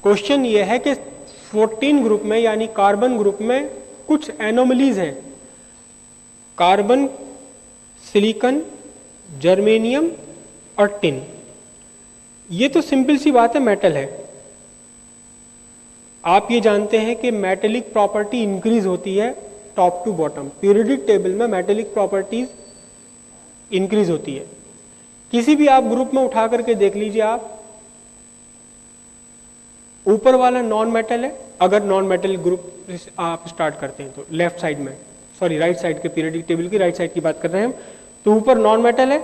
Question ये है कि 14 ग्रुप में यानी कार्बन ग्रुप में कुछ एनोमलीज हैं, कार्बन, सिलिकॉन, जर्मेनियम और टिन। ये तो सिंपल सी बात है, मेटल है। आप ये जानते हैं कि मेटेलिक प्रॉपर्टी इंक्रीज होती है top to bottom, periodic table में मेटेलिक प्रॉपर्टीज इंक्रीज होती है। किसी भी आप ग्रुप में उठा करके देख लीजिए, आप ऊपर वाला नॉन मेटल है, अगर नॉन मेटल ग्रुप आप स्टार्ट करते हैं तो लेफ्ट साइड में, सॉरी राइट साइड के पीरियोडिक टेबल की राइट साइड की बात कर रहे हैं हम, तो ऊपर नॉन मेटल है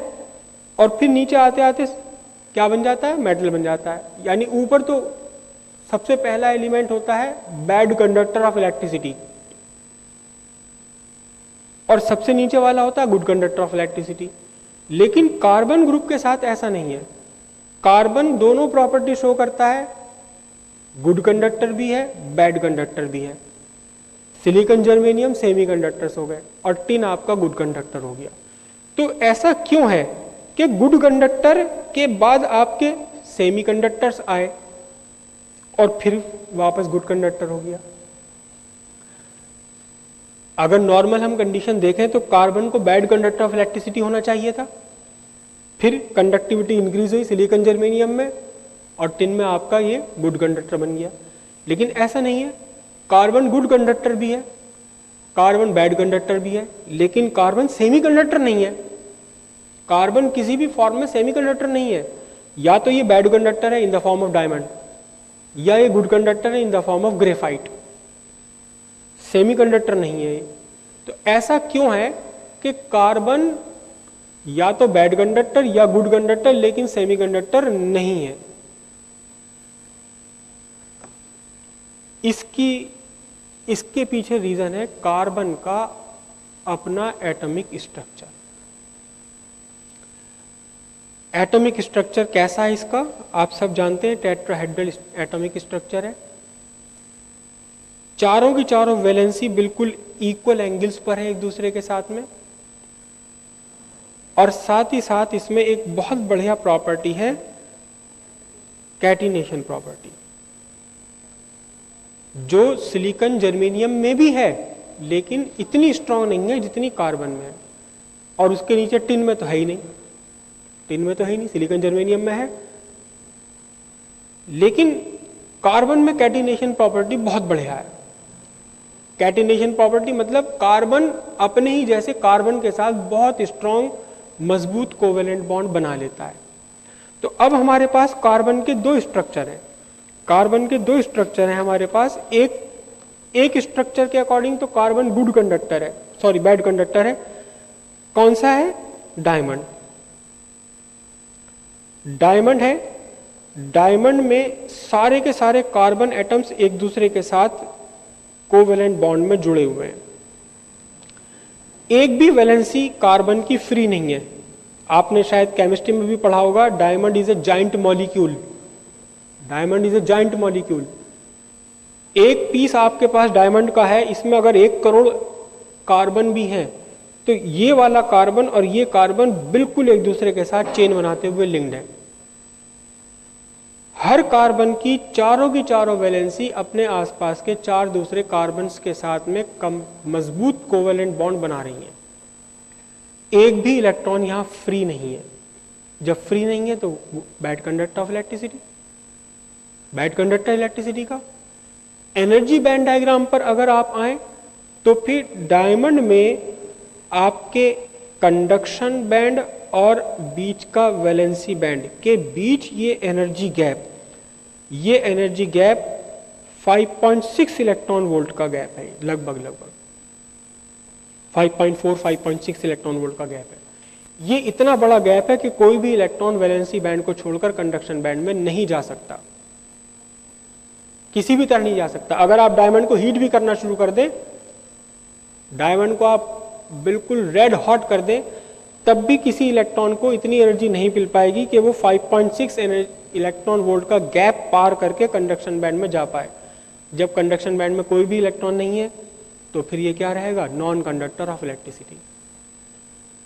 और फिर नीचे आते आते क्या बन जाता है, मेटल बन जाता है। यानी ऊपर तो सबसे पहला एलिमेंट होता है बैड कंडक्टर ऑफ इलेक्ट्रिसिटी और सबसे नीचे वाला होता है गुड कंडक्टर ऑफ इलेक्ट्रिसिटी। लेकिन कार्बन ग्रुप के साथ ऐसा नहीं है। कार्बन दोनों प्रॉपर्टी शो करता है, गुड कंडक्टर भी है, बैड कंडक्टर भी है। सिलिकॉन, जर्मेनियम सेमीकंडक्टर्स हो गए और टिन आपका गुड कंडक्टर हो गया। तो ऐसा क्यों है कि गुड कंडक्टर के बाद आपके सेमीकंडक्टर्स आए और फिर वापस गुड कंडक्टर हो गया। अगर नॉर्मल हम कंडीशन देखें तो कार्बन को बैड कंडक्टर ऑफ इलेक्ट्रिसिटी होना चाहिए था, फिर कंडक्टिविटी इंक्रीज हुई सिलिकॉन, जर्मेनियम में और टिन में आपका ये गुड कंडक्टर बन गया। लेकिन ऐसा नहीं है, कार्बन गुड कंडक्टर भी है, कार्बन बैड कंडक्टर भी है, लेकिन कार्बन सेमीकंडक्टर नहीं है। कार्बन किसी भी फॉर्म में सेमीकंडक्टर नहीं है। या तो ये बैड कंडक्टर है in the form of diamond, या ये गुड कंडक्टर है in the form of graphite, semiconductor नहीं है। तो ऐसा क्यों है कि कार्बन या तो बैड कंडक्टर या गुड कंडक्टर लेकिन सेमीकंडक्टर नहीं है? इसके पीछे रीजन है कार्बन का अपना एटॉमिक स्ट्रक्चर। एटॉमिक स्ट्रक्चर कैसा है इसका, आप सब जानते हैं, टेट्राहेड्रल एटॉमिक स्ट्रक्चर है। चारों की चारों वैलेंसी बिल्कुल इक्वल एंगल्स पर है एक दूसरे के साथ में, और साथ ही साथ इसमें एक बहुत बढ़िया प्रॉपर्टी है कैटिनेशन प्रॉपर्टी, जो सिलिकॉन, जर्मेनियम में भी है लेकिन इतनी स्ट्रांग नहीं है जितनी कार्बन में है। और उसके नीचे टिन में तो है ही नहीं, टिन में तो है ही नहीं, सिलिकॉन, जर्मेनियम में है। लेकिन कार्बन में कैटिनेशन प्रॉपर्टी बहुत बढ़िया है। कैटिनेशन प्रॉपर्टी मतलब कार्बन अपने ही जैसे कार्बन के साथ बहुत स्ट्रांग मजबूत कोवेलेंट बॉन्ड बना लेता है। तो अब हमारे पास कार्बन के दो स्ट्रक्चर हैं, कार्बन के दो स्ट्रक्चर हैं हमारे पास। एक स्ट्रक्चर के अकॉर्डिंग तो कार्बन गुड कंडक्टर है, सॉरी बैड कंडक्टर है। कौन सा है? डायमंड। डायमंड है, डायमंड में सारे के सारे कार्बन एटम्स एक दूसरे के साथ कोवेलेंट बॉन्ड में जुड़े हुए हैं। एक भी वैलेंसी कार्बन की फ्री नहीं है। आपने शायद केमिस्ट्री में भी पढ़ा होगा, diamond is a giant molecule, diamond is a giant molecule. एक पीस आपके पास डायमंड का है, इसमें अगर 1 करोड़ कार्बन भी है तो ये वाला कार्बन और ये कार्बन बिल्कुल एक दूसरे के साथ चेन बनाते हुए लिंक्ड है। हर कार्बन की चारों वैलेंसी अपने आसपास के 4 दूसरे कार्बन्स के साथ में मजबूत कोवेलेंट बॉन्ड बना रही हैं। एक भी इलेक्ट्रॉन यहां फ्री नहीं है। जब फ्री नहीं है तो bad conductor of electricity, bad conductor electricity का। एनर्जी बैंड डायग्राम पर अगर आप आए तो फिर डायमंड में आपके कंडक्शन बैंड और बीच का वैलेंसी बैंड के बीच ये एनर्जी गैप 5.6 इलेक्ट्रॉन वोल्ट का गैप है, लगभग 5.6 इलेक्ट्रॉन वोल्ट का गैप है। ये इतना बड़ा गैप है कि कोई भी इलेक्ट्रॉन वैलेंसी बैंड को छोड़कर कंडक्शन बैंड में नहीं जा सकता, किसी भी तरह नहीं जा सकता। अगर आप डायमंड को हीट भी करना शुरू कर दें, डायमंड को आप बिल्कुल रेड हॉट कर दें, तब भी किसी इलेक्ट्रॉन को इतनी एनर्जी नहीं मिल पाएगी कि वो 5.6 इलेक्ट्रॉन वोल्ट का गैप पार करके कंडक्शन बैंड में जा पाए। जब कंडक्शन बैंड में कोई भी इलेक्ट्रॉन नहीं है तो फिर ये क्या रहेगा? Non conductor of electricity.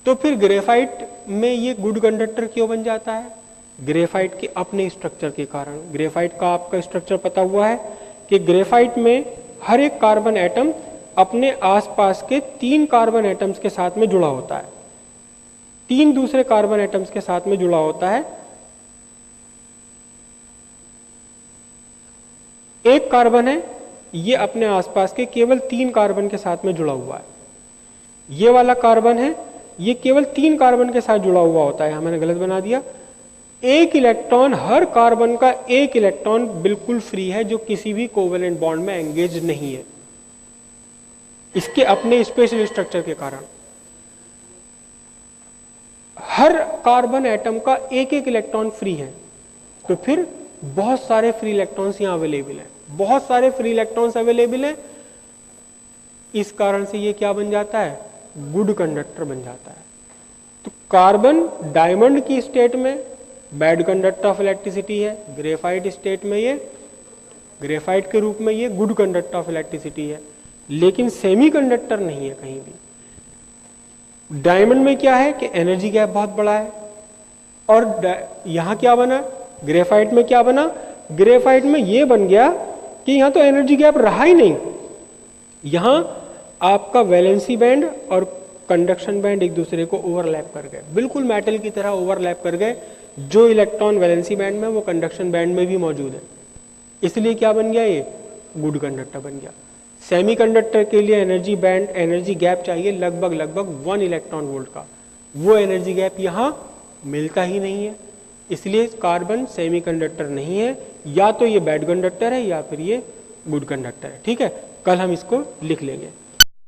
तो फिर ग्रेफाइट में ये गुड कंडक्टर क्यों बन जाता है? ग्रेफाइट के अपने स्ट्रक्चर के कारण। ग्रेफाइट का आपका स्ट्रक्चर पता हुआ है कि ग्रेफाइट में हर एक कार्बन एटम अपने आसपास के 3 कार्बन एटम्स के साथ में जुड़ा होता है, 3 दूसरे कार्बन एटम्स के साथ में जुड़ा होता है। एक कार्बन है, ये अपने आसपास के केवल 3 कार्बन के साथ में जुड़ा हुआ है। ये वाला कार्बन है, ये केवल 3 कार्बन के साथ जुड़ा हुआ होता है। मैंने गलत बना दिया। एक इलेक्ट्रॉन, हर कार्बन का एक इलेक्ट्रॉन बिल्कुल फ्री है, जो किसी भी कोवेलेंट बॉन्ड में एंगेज नहीं है, इसके अपने स्पेशल स्ट्रक्चर के कारण। हर कार्बन एटम का एक एक इलेक्ट्रॉन फ्री है, तो फिर बहुत सारे फ्री इलेक्ट्रॉन्स यहां अवेलेबल हैं, बहुत सारे फ्री इलेक्ट्रॉन्स अवेलेबल हैं। इस कारण से ये क्या बन जाता है, गुड कंडक्टर बन जाता है। तो कार्बन डायमंड की स्टेट में बैड कंडक्टर ऑफ इलेक्ट्रिसिटी है, ग्रेफाइट स्टेट में ये, ग्रेफाइट के रूप में ये गुड कंडक्टर ऑफ इलेक्ट्रिसिटी है, लेकिन सेमीकंडक्टर नहीं है कहीं भी। डायमंड में क्या है कि एनर्जी गैप बहुत बड़ा है, और यहां क्या बना, ग्रेफाइट में क्या बना, ग्रेफाइट में ये बन गया कि यहां तो एनर्जी गैप रहा ही नहीं, यहां आपका वैलेंसी बैंड और कंडक्शन बैंड एक दूसरे को ओवरलैप कर गए, बिल्कुल मेटल की तरह ओवरलैप कर गए। जो इलेक्ट्रॉन वैलेंसी बैंड में वो कंडक्शन बैंड में भी मौजूद है, इसलिए क्या बन गया, ये गुड कंडक्टर बन गया। सेमीकंडक्टर के लिए एनर्जी बैंड, एनर्जी गैप चाहिए लगभग 1 इलेक्ट्रॉन वोल्ट का, वो एनर्जी गैप यहां मिलता ही नहीं है, इसलिए कार्बन सेमीकंडक्टर नहीं है। या तो ये बैड कंडक्टर है या फिर ये गुड कंडक्टर है। ठीक है, कल हम इसको लिख लेंगे।